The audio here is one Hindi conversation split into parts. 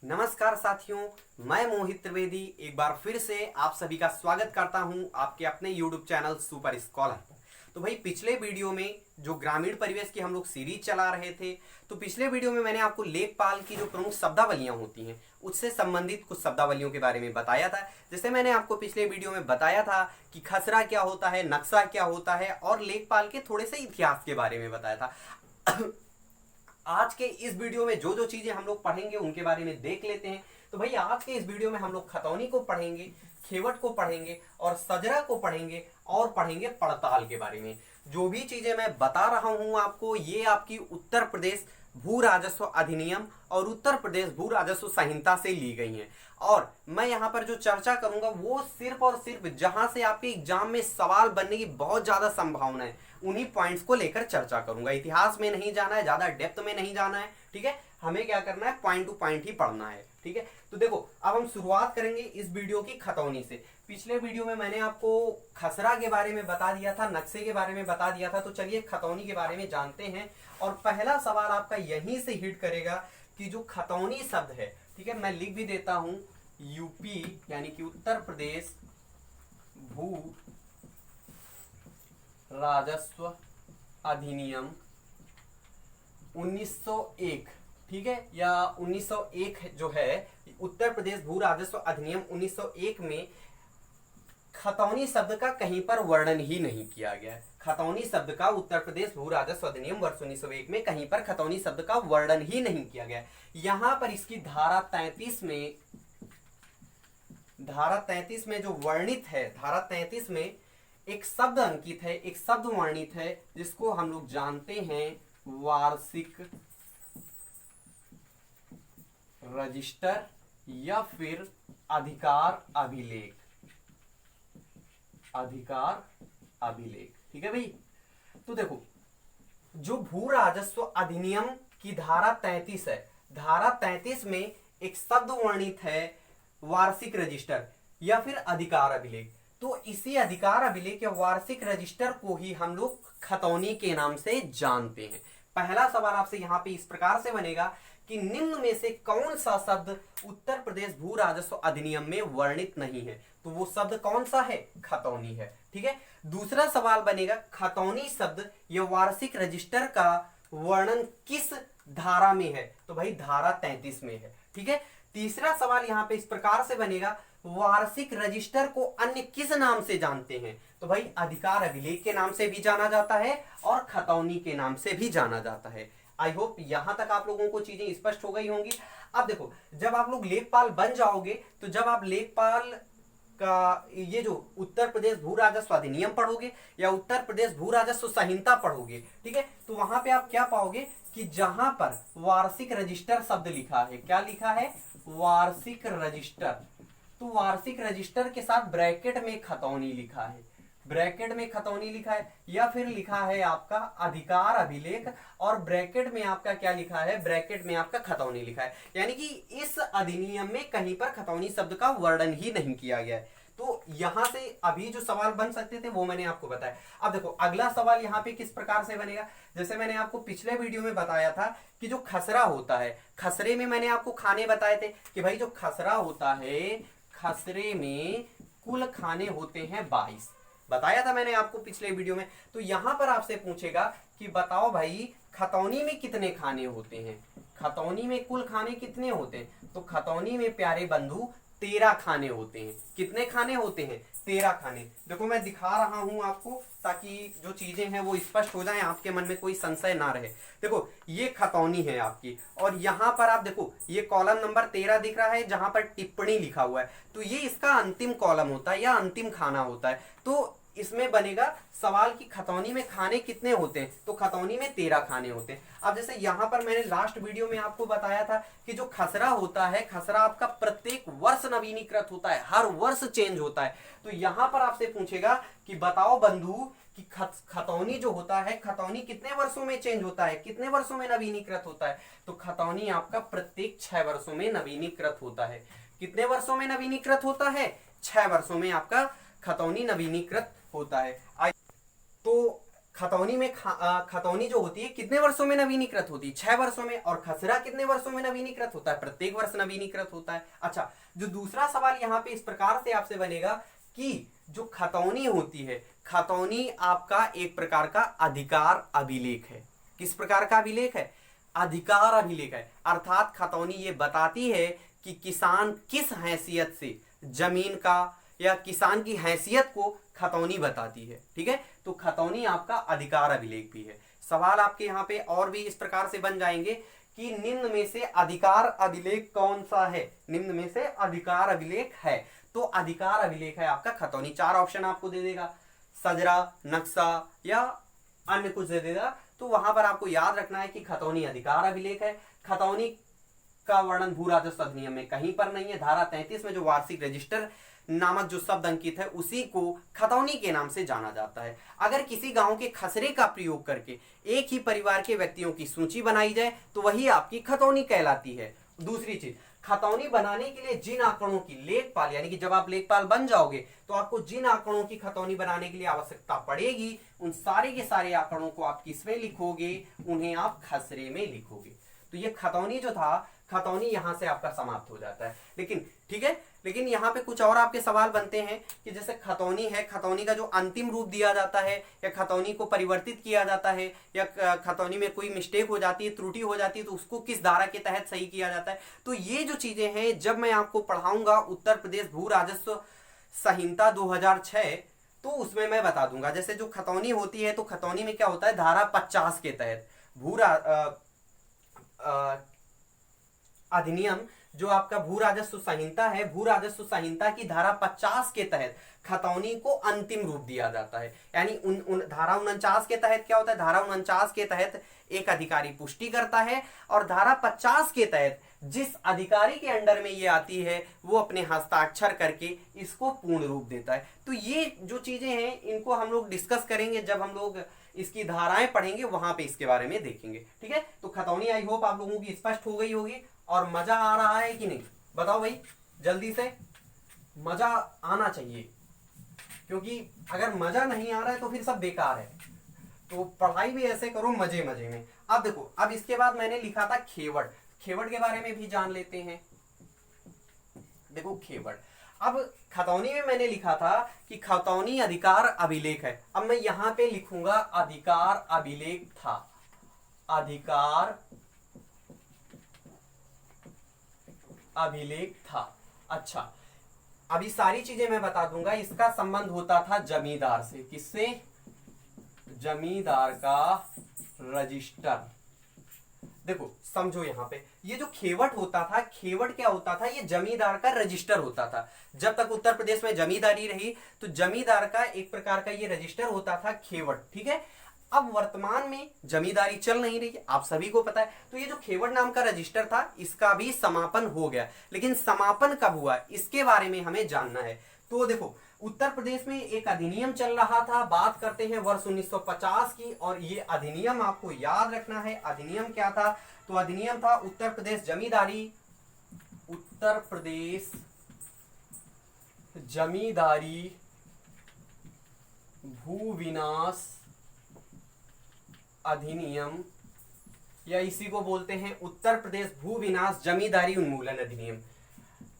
नमस्कार साथियों, मैं मोहित त्रिवेदी एक बार फिर से आप सभी का स्वागत करता हूं आपके अपने YouTube चैनल सुपर स्कॉलर पर। तो भाई पिछले वीडियो में जो ग्रामीण परिवेश की हम लोग सीरीज चला रहे थे, तो पिछले वीडियो में मैंने आपको लेखपाल की जो प्रमुख शब्दावलियां होती हैं उससे संबंधित कुछ शब्दावलियों के बारे में बताया था। जैसे मैंने आपको पिछले वीडियो में बताया था कि खसरा क्या होता है, नक्शा क्या होता है और लेखपाल के थोड़े से इतिहास के बारे में बताया था। आज के इस वीडियो में जो जो चीजें हम लोग पढ़ेंगे उनके बारे में देख लेते हैं। तो भाई आज के इस वीडियो में हम लोग खतौनी को पढ़ेंगे, खेवट को पढ़ेंगे और सजरा को पढ़ेंगे और पढ़ेंगे पड़ताल के बारे में। जो भी चीजें मैं बता रहा हूं आपको, ये आपकी उत्तर प्रदेश भू राजस्व अधिनियम और उत्तर प्रदेश भू राजस्व संहिता से ली गई हैं। और मैं यहाँ पर जो चर्चा करूंगा वो सिर्फ और सिर्फ जहां से आपके एग्जाम में सवाल बनने की बहुत ज्यादा संभावना है उन्हीं पॉइंट्स को लेकर चर्चा करूंगा। इतिहास में नहीं जाना है, ज्यादा डेप्थ में नहीं जाना है, ठीक है। हमें क्या करना है, पॉइंट टू पॉइंट ही पढ़ना है, ठीक है। तो देखो अब हम शुरुआत करेंगे इस वीडियो की खतौनी से। पिछले वीडियो में मैंने आपको खसरा के बारे में बता दिया था, नक्शे के बारे में बता दिया था, तो चलिए खतौनी के बारे में जानते हैं। और पहला सवाल आपका यहीं से हिट करेगा कि जो खतौनी शब्द है, ठीक है, मैं लिख भी देता हूं, यूपी यानी कि उत्तर प्रदेश भू राजस्व अधिनियम 1901, ठीक है, या 1901 जो है उत्तर प्रदेश भू राजस्व अधिनियम 1901 में खतौनी शब्द का कहीं पर वर्णन ही नहीं किया गया है। खतौनी शब्द का उत्तर प्रदेश भू राजस्व अधिनियम वर्ष 1901 में कहीं पर खतौनी शब्द का वर्णन ही नहीं किया गया है। यहां पर इसकी धारा 33 में जो वर्णित है, धारा 33 में एक शब्द अंकित है, एक शब्द वर्णित है जिसको हम लोग जानते हैं वार्षिक रजिस्टर या फिर अधिकार अभिलेख। ठीक है भाई। तो देखो जो भू राजस्व अधिनियम की धारा 33 है, धारा 33 में एक शब्द वर्णित है वार्षिक रजिस्टर या फिर अधिकार अभिलेख। तो इसी अधिकार अभिलेख या वार्षिक रजिस्टर को ही हम लोग खतौनी के नाम से जानते हैं। पहला सवाल आपसे यहां पे इस प्रकार से बनेगा कि निम्न में से कौन सा शब्द उत्तर प्रदेश भू राजस्व अधिनियम में वर्णित नहीं है? तो वो शब्द कौन सा है? खतौनी है, ठीक है। दूसरा सवाल बनेगा खतौनी शब्द या वार्षिक रजिस्टर का वर्णन किस धारा में है? तो भाई धारा 33 में है, ठीक है। तीसरा सवाल यहां पे इस प्रकार से बनेगा, वार्षिक रजिस्टर को अन्य किस नाम से जानते हैं? तो भाई अधिकार अभिलेख के नाम से भी जाना जाता है और खतौनी के नाम से भी जाना जाता है। आई होप यहां तक आप लोगों को चीजें स्पष्ट हो गई होंगी। अब देखो जब आप लोग लेखपाल बन जाओगे तो जब आप लेखपाल का ये जो उत्तर प्रदेश भू राजस्व अधिनियम पढ़ोगे या उत्तर प्रदेश भू राजस्व संहिता पढ़ोगे, ठीक है, तो वहां पे आप क्या पाओगे कि जहां पर वार्षिक रजिस्टर शब्द लिखा है, क्या लिखा है? वार्षिक रजिस्टर। तो वार्षिक रजिस्टर के साथ ब्रैकेट में खतौनी लिखा है, ब्रैकेट में खतौनी लिखा है, या फिर लिखा है आपका अधिकार अभिलेख और ब्रैकेट में आपका क्या लिखा है? ब्रैकेट में आपका खतौनी लिखा है। यानी कि इस अधिनियम में कहीं पर खतौनी शब्द का वर्णन ही नहीं किया गया है। तो यहां से अभी जो सवाल बन सकते थे वो मैंने आपको बताया। अब देखो अगला सवाल यहाँ पे किस प्रकार से बनेगा, जैसे मैंने आपको पिछले वीडियो में बताया था कि जो खसरा होता है, खसरे में मैंने आपको खाने बताए थे कि भाई जो खसरा होता है, खसरे में कुल खाने होते हैं 22, बताया था मैंने आपको पिछले वीडियो में। तो यहां पर आपसे पूछेगा कि बताओ भाई खतौनी में कितने खाने होते हैं? खतौनी में कुल खाने कितने होते हैं? तो खतौनी में प्यारे बंधु 13 खाने होते हैं। कितने खाने होते हैं? 13 खाने। देखो मैं दिखा रहा हूं आपको ताकि जो चीजें हैं वो स्पष्ट हो जाए, आपके मन में कोई संशय ना रहे। देखो ये खतौनी है आपकी और यहां पर आप देखो ये कॉलम नंबर 13 दिख रहा है जहां पर टिप्पणी लिखा हुआ है, तो ये इसका अंतिम कॉलम होता है या अंतिम खाना होता है। तो इसमें बनेगा सवाल कि खतौनी में खाने कितने होते हैं? तो खतौनी में 13 खाने होते हैं। अब जैसे यहां पर मैंने लास्ट वीडियो में आपको बताया था कि जो खसरा होता है, खसरा आपका प्रत्येक वर्ष नवीनीकृत होता है, हर वर्ष चेंज होता है। तो यहां पर आपसे पूछेगा कि बताओ बंधु कि खतौनी जो होता है, खतौनी कितने वर्षों में चेंज होता है, कितने वर्षों में नवीनीकृत होता है? तो खतौनी आपका प्रत्येक 6 वर्षों में नवीनीकृत होता है। कितने वर्षों में नवीनीकृत होता है? 6 वर्षों में आपका खतौनी नवीनीकृत होता है। तो खतौनी में खतौनी जो होती है कितने वर्षों में नवीनीकृत होती है? 6 वर्षों में। और खसरा कितने वर्षों में नवीनीकृत होता है? प्रत्येक वर्ष नवीनीकृत होता है। अच्छा, जो दूसरा सवाल यहाँ पे इस प्रकार से आपसे बनेगा कि जो खतौनी होती है, खतौनी आपका एक प्रकार का अधिकार अभिलेख है। किस प्रकार का अभिलेख है? अधिकार अभिलेख है। अर्थात खतौनी ये बताती है कि किसान किस हैसियत से जमीन का या किसान की हैसियत को खतौनी बताती है। ठीक है, तो खतौनी आपका अधिकार अभिलेख भी है। सवाल आपके यहाँ पे और भी इस प्रकार से बन जाएंगे कि निम्न में से अधिकार अभिलेख कौन सा है? निम्न में से अधिकार अभिलेख है, तो अधिकार अभिलेख है आपका खतौनी। 4 ऑप्शन आपको दे देगा, सजरा, नक्शा या अन्य कुछ दे देगा। तो वहां पर आपको याद रखना है कि खतौनी अधिकार अभिलेख है। खतौनी का वर्णन भू राजस्व अधिनियम में कहीं पर नहीं है। धारा 33 में जो वार्षिक रजिस्टर नामक जो शब्द अंकित है उसी को खतौनी के नाम से जाना जाता है। अगर किसी गांव के खसरे का प्रयोग करके एक ही परिवार के व्यक्तियों की सूची बनाई जाए तो वही आपकी खतौनी कहलाती है। दूसरी चीज, खतौनी बनाने के लिए जिन आंकड़ों की लेखपाल, यानी कि जब आप लेखपाल बन जाओगे तो आपको जिन आंकड़ों की खतौनी बनाने के लिए आवश्यकता पड़ेगी उन सारे के सारे आंकड़ों को आप किसमें लिखोगे? उन्हें आप खसरे में लिखोगे। तो ये खतौनी जो था, खतौनी यहां से आपका समाप्त हो जाता है। लेकिन ठीक है, लेकिन यहाँ पे कुछ और आपके सवाल बनते हैं कि जैसे खतौनी है, खतौनी का जो अंतिम रूप दिया जाता है या खतौनी को परिवर्तित किया जाता है या खतौनी में कोई मिस्टेक हो जाती है, त्रुटि हो जाती है, तो उसको किस धारा के तहत सही किया जाता है। तो ये जो चीजें हैं जब मैं आपको पढ़ाऊंगा उत्तर प्रदेश भू राजस्व संहिता 2006, तो उसमें मैं बता दूंगा। जैसे जो खतौनी होती है तो खतौनी में क्या होता है, धारा 50 के तहत अधिनियम जो आपका भू राजस्व संहिता है, भू राजस्व संहिता की धारा 50 के तहत खतौनी को अंतिम रूप दिया जाता है। यानी धारा 49 के तहत क्या होता है? धारा 49 के तहत एक अधिकारी पुष्टि करता है और धारा 50 के तहत जिस अधिकारी के अंडर में ये आती है वो अपने हस्ताक्षर करके इसको पूर्ण रूप देता है। तो ये जो चीजें हैं इनको हम लोग डिस्कस करेंगे जब हम लोग इसकी धाराएं पढ़ेंगे, वहां पे इसके बारे में देखेंगे। ठीक है, तो खतौनी आई होप आप लोगों की स्पष्ट हो गई होगी। और मजा आ रहा है कि नहीं बताओ भाई, जल्दी से। मजा आना चाहिए, क्योंकि अगर मजा नहीं आ रहा है तो फिर सब बेकार है। तो पढ़ाई भी ऐसे करो मजे मजे में। अब देखो, अब इसके बाद मैंने लिखा था खेवड़। खेवड़ के बारे में भी जान लेते हैं। देखो खेवड़, अब खतौनी में मैंने लिखा था कि खतौनी अधिकार अभिलेख है। अब मैं यहां पे लिखूंगा अधिकार अभिलेख था। अधिकार अभिलेख था। अच्छा, अभी सारी चीजें मैं बता दूंगा। इसका संबंध होता था जमींदार से। किससे? जमींदार का रजिस्टर। देखो समझो, यहां पे ये जो खेवट होता था, खेवट क्या होता था? ये जमींदार का रजिस्टर होता था। जब तक उत्तर प्रदेश में जमींदारी रही तो जमींदार का एक प्रकार का ये रजिस्टर होता था खेवट। ठीक है, अब वर्तमान में जमींदारी चल नहीं रही है, आप सभी को पता है। तो ये जो खेवड़ नाम का रजिस्टर था इसका भी समापन हो गया। लेकिन समापन कब हुआ इसके बारे में हमें जानना है। तो देखो, उत्तर प्रदेश में एक अधिनियम चल रहा था। बात करते हैं वर्ष 1950 की, और ये अधिनियम आपको याद रखना है। अधिनियम क्या था? तो अधिनियम था उत्तर प्रदेश जमींदारी, उत्तर प्रदेश जमींदारी भू विनाश अधिनियम, या इसी को बोलते हैं उत्तर प्रदेश भू विनाश जमींदारी उन्मूलन अधिनियम।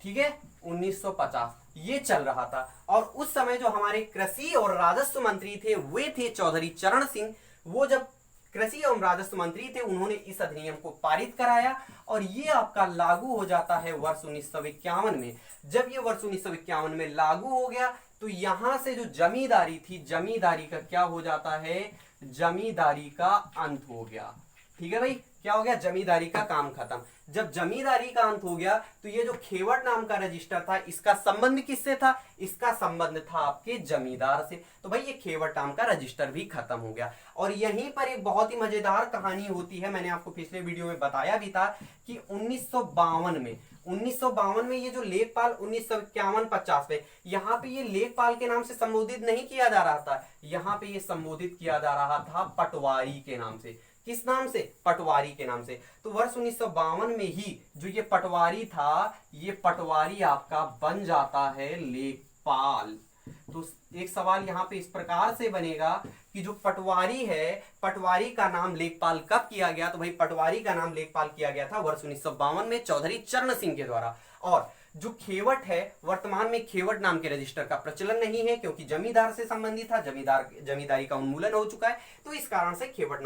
ठीक है, 1950 ये चल रहा था। और उस समय जो हमारे कृषि और राजस्व मंत्री थे वे थे चौधरी चरण सिंह। वो जब कृषि एवं राजस्व मंत्री थे उन्होंने इस अधिनियम को पारित कराया और ये आपका लागू हो जाता है वर्ष 1951 में। जब ये वर्ष 1951 में लागू हो गया तो यहां से जो जमींदारी थी, जमींदारी का क्या हो जाता है? जमींदारी का अंत हो गया। ठीक है भाई, क्या हो गया? जमींदारी का काम खत्म। जब जमींदारी का अंत हो गया तो ये जो खेवड़ नाम का रजिस्टर था इसका संबंध किससे था? इसका संबंध था आपके जमींदार से। तो भाई ये खेवड़ नाम का रजिस्टर भी खत्म हो गया। और यहीं पर एक बहुत ही मजेदार कहानी होती है, मैंने आपको पिछले वीडियो में बताया भी था कि 1952 में ये जो लेखपाल 1951-50 में, यहाँ पे ये लेखपाल के नाम से संबोधित नहीं किया जा रहा था, यहाँ पे ये संबोधित किया जा रहा था पटवारी के नाम से। किस नाम से? पटवारी के नाम से। तो वर्ष 1952 में ही जो ये पटवारी था, ये पटवारी आपका बन जाता है लेखपाल। तो एक सवाल यहाँ पे इस प्रकार से बनेगा कि जो पटवारी है, पटवारी का नाम लेखपाल कब किया गया? तो भाई पटवारी का नाम लेखपाल किया गया था वर्ष 1952 में चौधरी चरण सिंह के द्वारा। और जो खेवट है, वर्तमान में खेवट नाम के रजिस्टर का प्रचलन नहीं है, क्योंकि जमींदार से संबंधित था, जमींदारी का उन्मूलन हो चुका है, तो इस कारण से खेवट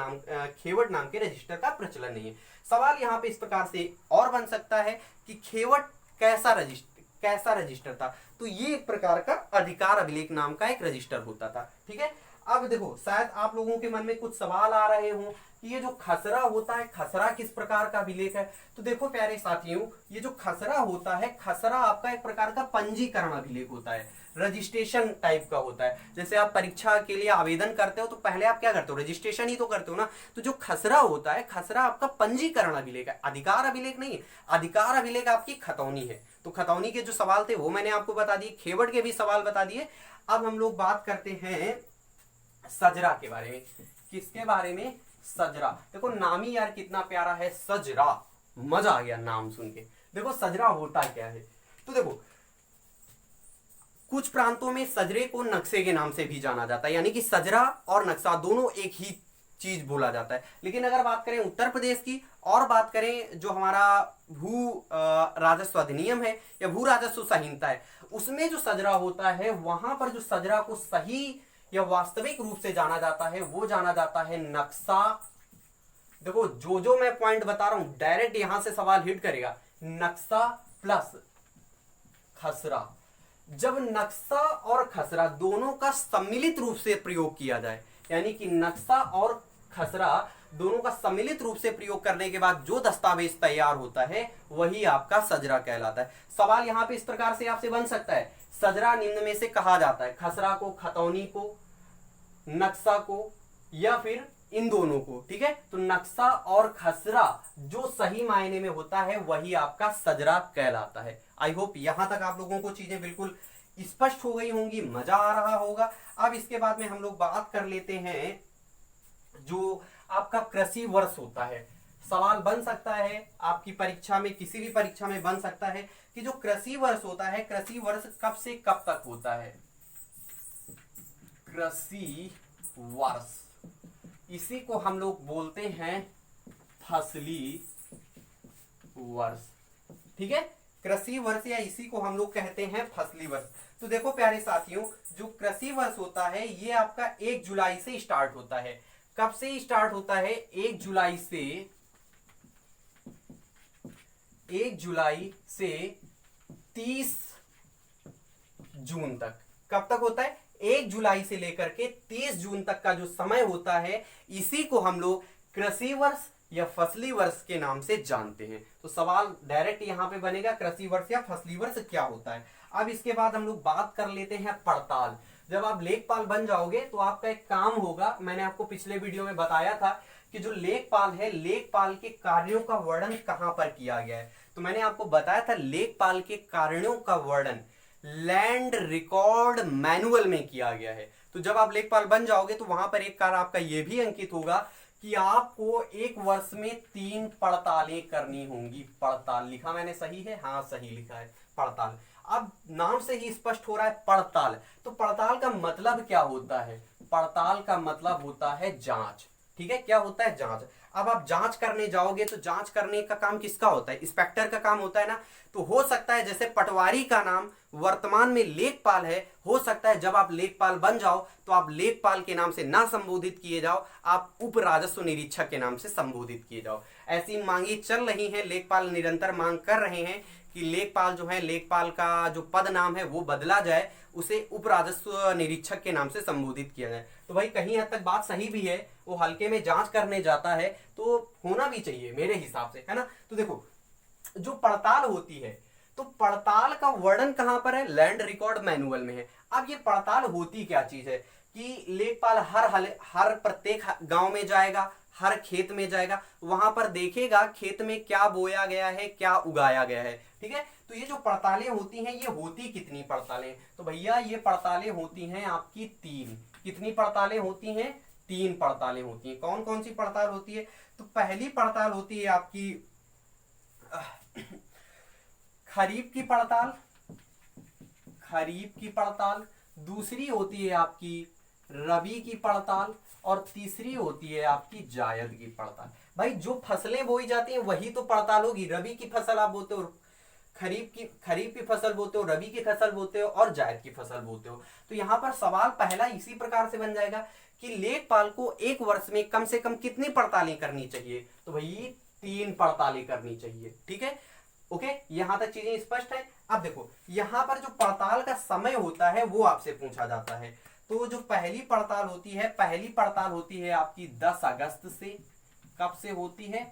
नाम के रजिस्टर का प्रचलन नहीं है। सवाल यहाँ पे इस प्रकार से और बन सकता है कि खेवट कैसा रजिस्टर था? तो ये एक प्रकार का अधिकार अभिलेख नाम का एक रजिस्टर होता था। ठीक है, अब देखो शायद आप लोगों के मन में कुछ सवाल आ रहे हों कि ये जो खसरा होता है, खसरा किस प्रकार का अभिलेख है? तो देखो प्यारे साथियों, ये जो खसरा होता है, खसरा आपका एक प्रकार का पंजीकरण अभिलेख होता है, रजिस्ट्रेशन टाइप का होता है। जैसे आप परीक्षा के लिए आवेदन करते हो तो पहले आप क्या करते हो? रजिस्ट्रेशन ही तो करते हो ना। तो जो खसरा होता है, खसरा आपका पंजीकरण अभिलेख है, अधिकार अभिलेख नहीं है। अधिकार अभिलेख आपकी खतौनी है। तो खतौनी के जो सवाल थे वो मैंने आपको बता दिए, खेवट के भी सवाल बता दिए। अब हम लोग बात करते हैं सजरा के बारे में। किसके बारे में? सजरा। देखो नाम ही यार कितना प्यारा है, सजरा, मजा आ गया नाम सुन के। देखो सजरा होता क्या है? तो देखो कुछ प्रांतों में सजरे को नक्शे के नाम से भी जाना जाता है, यानी कि सजरा और नक्शा दोनों एक ही चीज बोला जाता है। लेकिन अगर बात करें उत्तर प्रदेश की और बात करें जो हमारा भू राजस्व अधिनियम है या भू राजस्व संहिता है, उसमें जो सजरा होता है, वहां पर जो सजरा को सही या वास्तविक रूप से जाना जाता है वो जाना जाता है नक्शा। देखो जो मैं पॉइंट बता रहा हूं डायरेक्ट यहां से सवाल हिट करेगा, नक्शा प्लस खसरा। जब नक्शा और खसरा दोनों का सम्मिलित रूप से प्रयोग किया जाए, यानी कि नक्शा और खसरा दोनों का सम्मिलित रूप से प्रयोग करने के बाद जो दस्तावेज तैयार होता है वही आपका सजरा कहलाता है। सवाल यहां पे इस प्रकार से आपसे बन सकता है, सजरा निम्न में से कहा जाता है, खसरा को, खतौनी को, नक्शा को, या फिर इन दोनों को। ठीक है, तो नक्शा और खसरा जो सही मायने में होता है वही आपका सजरा कहलाता है। आई होप यहां तक आप लोगों को चीजें बिल्कुल स्पष्ट हो गई होंगी, मजा आ रहा होगा। अब इसके बाद में हम लोग बात कर लेते हैं जो आपका कृषि वर्ष होता है। सवाल बन सकता है आपकी परीक्षा में, किसी भी परीक्षा में बन सकता है कि जो कृषि वर्ष होता है, कृषि वर्ष कब से कब तक होता है? कृषि वर्ष, इसी को हम लोग बोलते हैं फसली वर्ष। ठीक है, कृषि वर्ष या इसी को हम लोग कहते हैं फसली वर्ष। तो देखो प्यारे साथियों, जो कृषि वर्ष होता है ये आपका 1 जुलाई से स्टार्ट होता है। कब से स्टार्ट होता है? 1 जुलाई से 30 जून तक। कब तक होता है? 1 जुलाई से लेकर के 30 जून तक का जो समय होता है, इसी को हम लोग कृषि वर्ष या फसली वर्ष के नाम से जानते हैं। तो सवाल डायरेक्ट यहां पे बनेगा, कृषि वर्ष या फसली वर्ष क्या होता है। अब इसके बाद हम लोग बात कर लेते हैं पड़ताल। जब आप लेखपाल बन जाओगे तो आपका एक काम होगा, मैंने आपको पिछले वीडियो में बताया था कि जो लेखपाल है, लेखपाल के कार्यों का वर्णन कहां पर किया गया है। तो मैंने आपको बताया था लेखपाल के कार्यों का वर्णन लैंड रिकॉर्ड मैनुअल में किया गया है। तो जब आप लेखपाल बन जाओगे तो वहां पर एक कार्य आपका यह भी अंकित होगा कि आपको 1 वर्ष में 3 पड़तालें करनी होंगी। पड़ताल लिखा मैंने सही है? हाँ सही लिखा है, पड़ताल। अब नाम से ही स्पष्ट हो रहा है पड़ताल। तो पड़ताल का मतलब क्या होता है? पड़ताल का मतलब होता है जांच। ठीक है, क्या होता है? जांच। अब आप जांच करने जाओगे तो जांच करने का काम किसका होता है? इंस्पेक्टर का काम होता है ना। तो हो सकता है जैसे पटवारी का नाम वर्तमान में लेखपाल है, हो सकता है जब आप लेखपाल बन जाओ तो आप लेखपाल के नाम से ना संबोधित किए जाओ, आप उप राजस्व निरीक्षक के नाम से संबोधित किए जाओ। ऐसी मांगी चल रही है, लेखपाल निरंतर मांग कर रहे हैं कि लेखपाल जो है, लेखपाल का जो पद नाम है वो बदला जाए, उसे उप राजस्व निरीक्षक के नाम से संबोधित किया जाए। तो भाई कहीं हद तक बात सही भी है, वो हल्के में जांच करने जाता है तो होना भी चाहिए मेरे हिसाब से, है ना। तो देखो जो पड़ताल होती है, तो पड़ताल का वर्णन कहां पर है? लैंड रिकॉर्ड मैनुअल में है। अब ये पड़ताल होती क्या चीज है कि लेखपाल हर प्रत्येक गांव में जाएगा, हर खेत में जाएगा, वहां पर देखेगा खेत में क्या बोया गया है, क्या उगाया गया है। ठीक है, तो ये जो पड़तालें होती हैं, ये होती कितनी पड़तालें? तो भैया ये पड़तालें होती हैं आपकी 3। कितनी पड़तालें होती हैं? 3 पड़तालें होती हैं। कौन कौन सी पड़ताल होती है? तो पहली पड़ताल होती है आपकी खरीफ की पड़ताल, खरीफ की पड़ताल। दूसरी होती है आपकी रबी की पड़ताल, और तीसरी होती है आपकी जायद की पड़ताल। भाई जो फसलें बोई जाती हैं वही तो पड़ताल होगी। रबी की फसल आप बोते हो, खरीफ की फसल बोते हो, रबी की फसल बोते हो, और जायद की फसल बोते हो। तो यहां पर सवाल पहला इसी प्रकार से बन जाएगा कि लेखपाल को एक वर्ष में कम से कम कितनी पड़तालें करनी चाहिए? तो भाई 3 पड़तालें करनी चाहिए। ठीक है, ओके, यहां तक चीजें स्पष्ट है। अब देखो यहां पर जो पड़ताल का समय होता है वो आपसे पूछा जाता है। तो जो पहली पड़ताल होती है आपकी 10 अगस्त से। कब से होती है?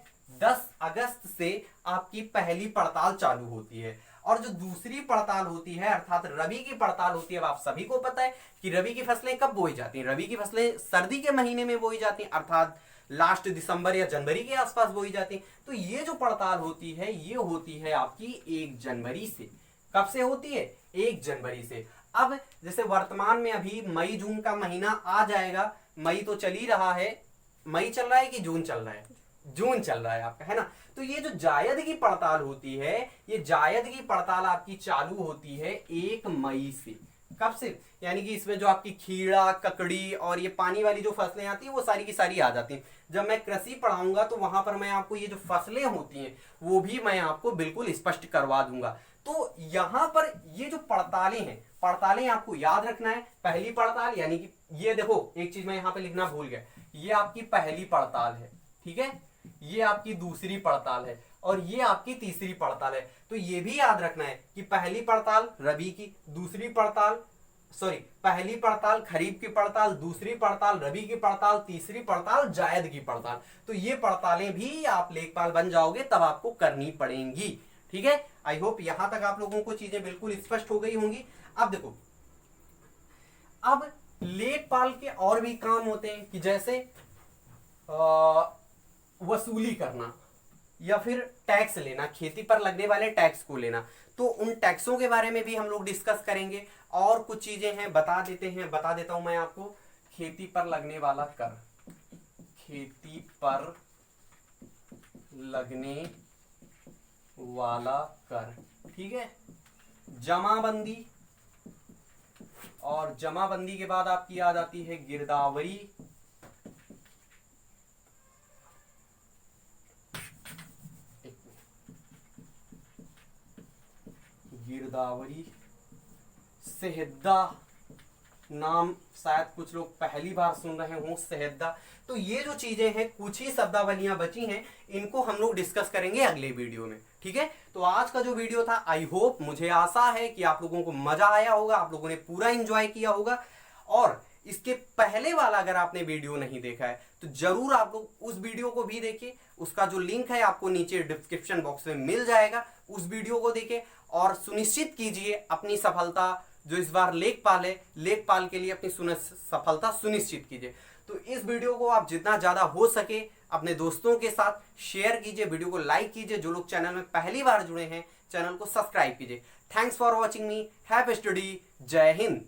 10 अगस्त से आपकी पहली पड़ताल चालू होती है। और जो दूसरी पड़ताल होती है अर्थात रबी की पड़ताल होती है, अब आप सभी को पता है कि रबी की फसलें कब बोई जाती हैं। रबी की फसलें सर्दी के महीने में बोई जाती हैं, अर्थात लास्ट दिसंबर या जनवरी के आसपास बोई जाती हैं। तो ये जो पड़ताल होती है ये होती है आपकी 1 जनवरी से। कब से होती है? 1 जनवरी से। अब जैसे वर्तमान में अभी मई जून का महीना आ जाएगा, मई तो चल ही रहा है। मई चल रहा है कि जून चल रहा है? जून चल रहा है आपका, है ना। तो ये जो जायद की पड़ताल होती है, ये जायद की पड़ताल आपकी चालू होती है 1 मई से। कब से? यानी कि इसमें जो आपकी खीरा, ककड़ी और ये पानी वाली जो फसलें आती हैं वो सारी की सारी आ जाती हैं। जब मैं कृषि पढ़ाऊंगा तो वहां पर मैं आपको ये जो फसलें होती हैं वो भी मैं आपको बिल्कुल स्पष्ट करवा दूंगा। तो यहां पर ये जो पड़तालें हैं, पड़तालें आपको याद रखना है। पहली पड़ताल यानी कि ये देखो, एक चीज मैं यहां पे लिखना भूल गया, ये आपकी पहली पड़ताल है। ठीक है, ये आपकी दूसरी पड़ताल है और ये आपकी तीसरी पड़ताल है। तो ये भी याद रखना है कि पहली पड़ताल रबी की, दूसरी पड़ताल पहली पड़ताल खरीफ की पड़ताल, दूसरी पड़ताल रबी की पड़ताल, तीसरी पड़ताल जायद की पड़ताल। तो ये पड़तालें भी आप लेखपाल बन जाओगे तब आपको करनी पड़ेंगी। ठीक है, आई होप यहां तक आप लोगों को चीजें बिल्कुल स्पष्ट हो गई होंगी। अब देखो, अब लेखपाल के और भी काम होते हैं कि जैसे वसूली करना या फिर टैक्स लेना, खेती पर लगने वाले टैक्स को लेना। तो उन टैक्सों के बारे में भी हम लोग डिस्कस करेंगे। और कुछ चीजें हैं, बता देता हूं मैं आपको। खेती पर लगने वाला कर, खेती पर लगने वाला कर, ठीक है। जमाबंदी, और जमाबंदी के बाद आपकी आ जाती है गिरदावरी। गिरदावरी, सेहद्दा, नाम शायद कुछ लोग पहली बार सुन रहे हों, सेहद्दा। तो ये जो चीजें हैं, कुछ ही शब्दावलियां बची हैं, इनको हम लोग डिस्कस करेंगे अगले वीडियो में। ठीक है, तो आज का जो वीडियो था, आई होप, मुझे आशा है कि आप लोगों को मजा आया होगा, आप लोगों ने पूरा एंजॉय किया होगा। और इसके पहले वाला अगर आपने वीडियो नहीं देखा है तो जरूर आप लोग उस वीडियो को भी देखिए। उसका जो लिंक है आपको नीचे डिस्क्रिप्शन बॉक्स में मिल जाएगा, उस वीडियो को देखिए और सुनिश्चित कीजिए अपनी सफलता, जो इस बार लेखपाल है, लेखपाल के लिए अपनी सफलता सुनिश्चित कीजिए। तो इस वीडियो को आप जितना ज्यादा हो सके अपने दोस्तों के साथ शेयर कीजिए, वीडियो को लाइक कीजिए। जो लोग चैनल में पहली बार जुड़े हैं, चैनल को सब्सक्राइब कीजिए। Thanks for watching me, have a study, जय हिंद।